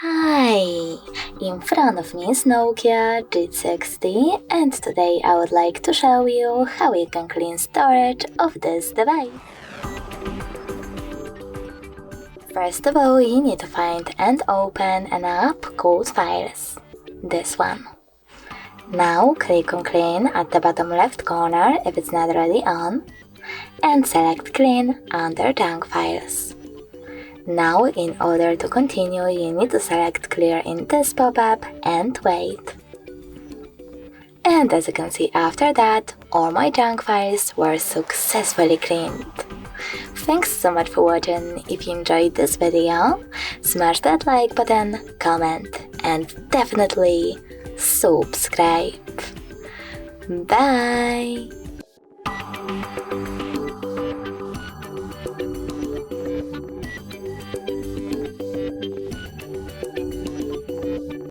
Hi! In front of me is Nokia G60 and today I would like to show you how you can clean storage of this device. First of all, you need to find and open an app called Files. This one. Now click on Clean at the bottom left corner if it's not already on and select Clean under Junk Files. Now, in order to continue, you need to select Clear in this pop-up and wait. And as you can see after that, all my junk files were successfully cleaned. Thanks so much for watching. If you enjoyed this video, smash that like button, comment, and definitely subscribe. Bye!